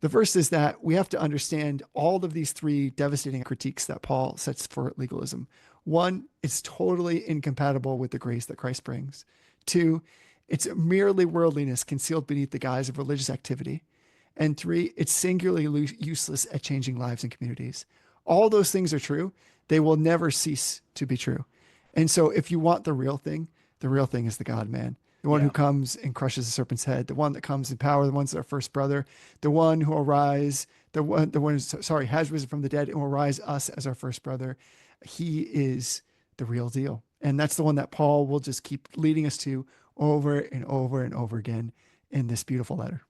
The first is that we have to understand all of these three devastating critiques that Paul sets for legalism. One, it's totally incompatible with the grace that Christ brings. Two, it's merely worldliness concealed beneath the guise of religious activity. And three, it's singularly useless at changing lives and communities. All those things are true. They will never cease to be true. And so if you want the real thing is the God man, the one who Yeah. comes and crushes the serpent's head, the one that comes in power, the one's our first brother, the one who will rise, sorry, has risen from the dead and will rise us as our first brother. He is the real deal. And that's the one that Paul will just keep leading us to over and over and over again in this beautiful letter.